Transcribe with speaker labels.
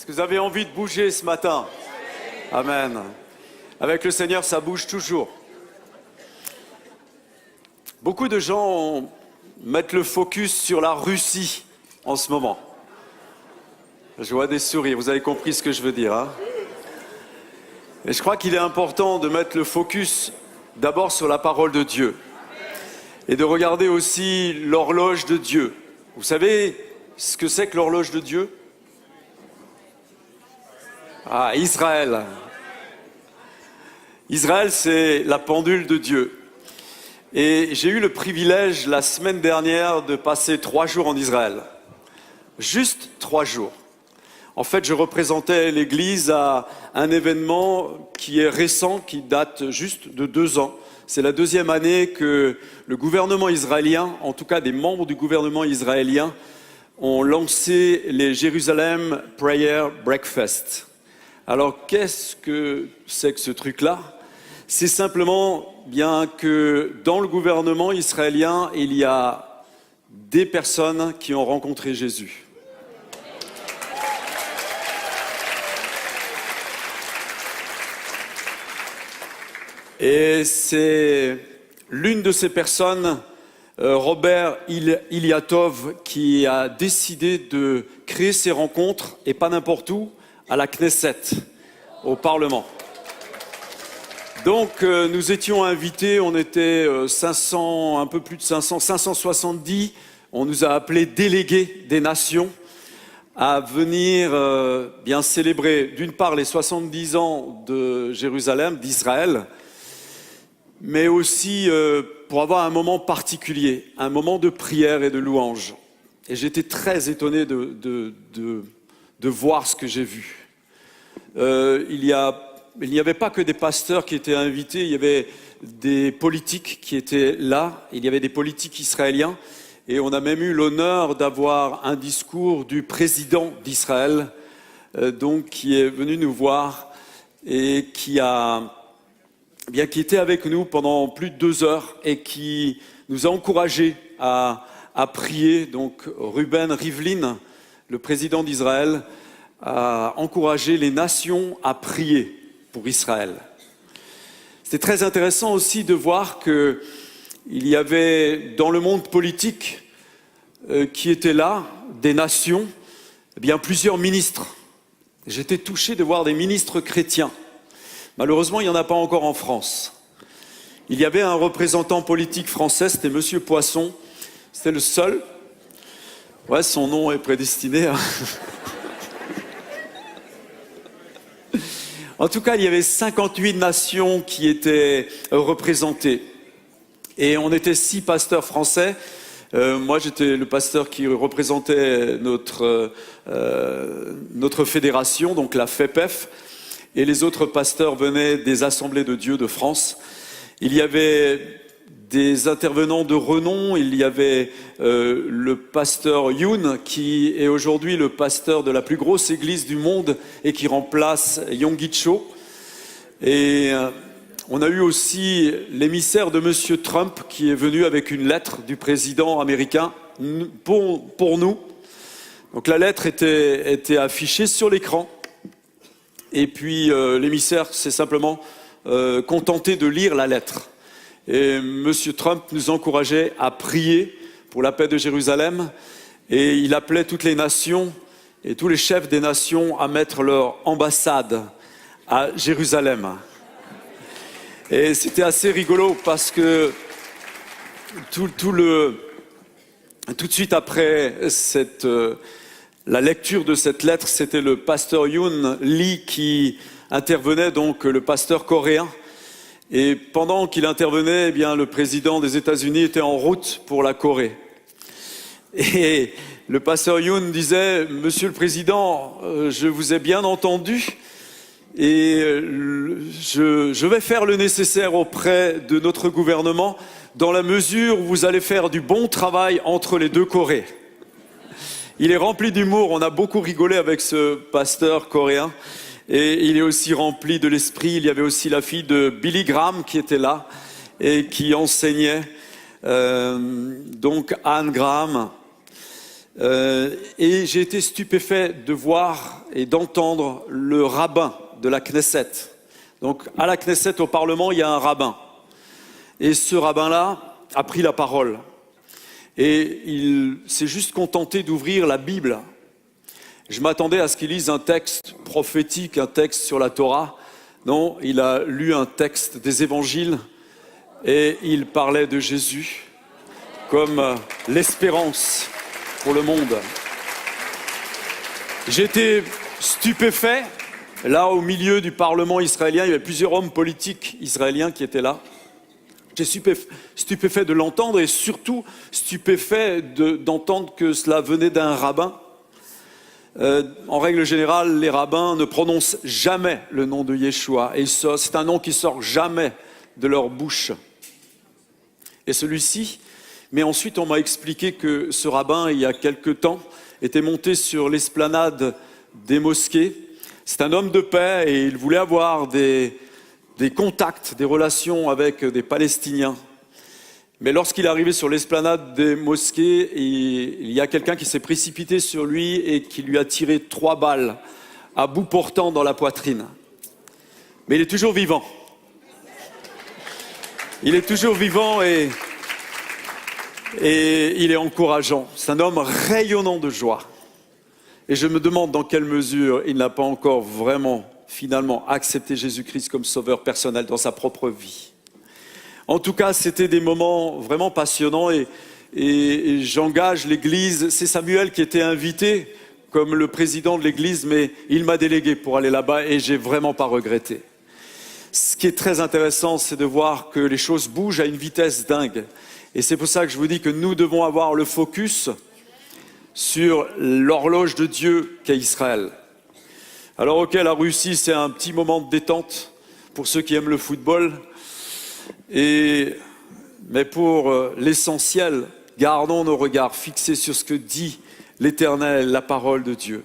Speaker 1: Est-ce que vous avez envie de bouger ce matin? Amen. Avec le Seigneur, ça bouge toujours. Beaucoup de gens mettent le focus sur la Russie en ce moment. Je vois des sourires, vous avez compris ce que je veux dire, hein? Et je crois qu'il est important de mettre le focus d'abord sur la parole de Dieu et de regarder aussi l'horloge de Dieu. Vous savez ce que c'est que l'horloge de Dieu? Ah, Israël. Israël, c'est la pendule de Dieu. Et j'ai eu le privilège la semaine dernière de passer 3 jours en Israël. Juste 3 jours. En fait, je représentais l'Église à un événement qui est récent, qui date juste de 2 ans. C'est la 2e année que le gouvernement israélien, en tout cas des membres du gouvernement israélien, ont lancé les Jérusalem Prayer Breakfast. Alors, qu'est-ce que c'est que ce truc-là? C'est simplement bien que dans le gouvernement israélien, il y a des personnes qui ont rencontré Jésus. Et c'est l'une de ces personnes, Robert Iliatov, qui a décidé de créer ces rencontres, et pas n'importe où, à la Knesset, au Parlement. Donc nous étions invités, on était 500, un peu plus de 500, 570, on nous a appelés délégués des nations à venir bien célébrer d'une part les 70 ans de Jérusalem, d'Israël, mais aussi pour avoir un moment particulier, un moment de prière et de louange. Et j'étais très étonné de voir ce que j'ai vu. Il n'y avait pas que des pasteurs qui étaient invités, il y avait des politiques qui étaient là, il y avait des politiques israéliens, et on a même eu l'honneur d'avoir un discours du président d'Israël, donc qui est venu nous voir et qui était avec nous pendant plus de 2 heures et qui nous a encouragés à prier. Donc Ruben Rivlin, le président d'Israël, a encouragé les nations à prier pour Israël. C'était très intéressant aussi de voir qu'il y avait dans le monde politique qui étaient là, des nations, eh bien plusieurs ministres. J'étais touché de voir des ministres chrétiens. Malheureusement, il n'y en a pas encore en France. Il y avait un représentant politique français, c'était Monsieur Poisson. C'était le seul. Ouais, son nom est prédestiné, hein. En tout cas, il y avait 58 nations qui étaient représentées. Et on était 6 pasteurs français. Moi, j'étais le pasteur qui représentait notre fédération, donc la FEPEF. Et les autres pasteurs venaient des Assemblées de Dieu de France. Il y avait des intervenants de renom. Il y avait le pasteur Youn, qui est aujourd'hui le pasteur de la plus grosse église du monde et qui remplace Yonggi Cho. Et on a eu aussi l'émissaire de Monsieur Trump qui est venu avec une lettre du président américain pour nous. Donc la lettre était affichée sur l'écran. Et puis l'émissaire s'est simplement contenté de lire la lettre. Et M. Trump nous encourageait à prier pour la paix de Jérusalem. Et il appelait toutes les nations et tous les chefs des nations à mettre leur ambassade à Jérusalem. Et c'était assez rigolo parce que tout de suite après la lecture de cette lettre, c'était le pasteur Yoon Lee qui intervenait, donc le pasteur coréen. Et pendant qu'il intervenait, eh bien, le président des États-Unis était en route pour la Corée. Et le pasteur Yoon disait: Monsieur le Président, je vous ai bien entendu et je vais faire le nécessaire auprès de notre gouvernement dans la mesure où vous allez faire du bon travail entre les 2 Corées. Il est rempli d'humour, on a beaucoup rigolé avec ce pasteur coréen. Et il est aussi rempli de l'esprit. Il y avait aussi la fille de Billy Graham qui était là et qui enseignait, donc Anne Graham. Et j'ai été stupéfait de voir et d'entendre le rabbin de la Knesset. Donc à la Knesset, au Parlement, il y a un rabbin. Et ce rabbin-là a pris la parole. Et il s'est juste contenté d'ouvrir la Bible. Je m'attendais à ce qu'il lise un texte prophétique, un texte sur la Torah. Non, il a lu un texte des évangiles et il parlait de Jésus comme l'espérance pour le monde. J'étais stupéfait. Là, au milieu du Parlement israélien, il y avait plusieurs hommes politiques israéliens qui étaient là. J'étais stupéfait de l'entendre et surtout stupéfait d'entendre que cela venait d'un rabbin. En règle générale, les rabbins ne prononcent jamais le nom de Yeshua. Et c'est un nom qui sort jamais de leur bouche. Et celui-ci, mais ensuite on m'a expliqué que ce rabbin, il y a quelque temps, était monté sur l'esplanade des mosquées. C'est un homme de paix et il voulait avoir des contacts, des relations avec des Palestiniens. Mais lorsqu'il est arrivé sur l'esplanade des mosquées, il y a quelqu'un qui s'est précipité sur lui et qui lui a tiré 3 balles à bout portant dans la poitrine. Mais il est toujours vivant. Il est toujours vivant et il est encourageant. C'est un homme rayonnant de joie. Et je me demande dans quelle mesure il n'a pas encore vraiment, finalement, accepté Jésus-Christ comme sauveur personnel dans sa propre vie. En tout cas, c'était des moments vraiment passionnants et j'engage l'Église. C'est Samuel qui était invité comme le président de l'Église, mais il m'a délégué pour aller là-bas et j'ai vraiment pas regretté. Ce qui est très intéressant, c'est de voir que les choses bougent à une vitesse dingue. Et c'est pour ça que je vous dis que nous devons avoir le focus sur l'horloge de Dieu qu'est Israël. Alors ok, la Russie, c'est un petit moment de détente pour ceux qui aiment le football. Mais pour l'essentiel, gardons nos regards fixés sur ce que dit l'Éternel, la parole de Dieu.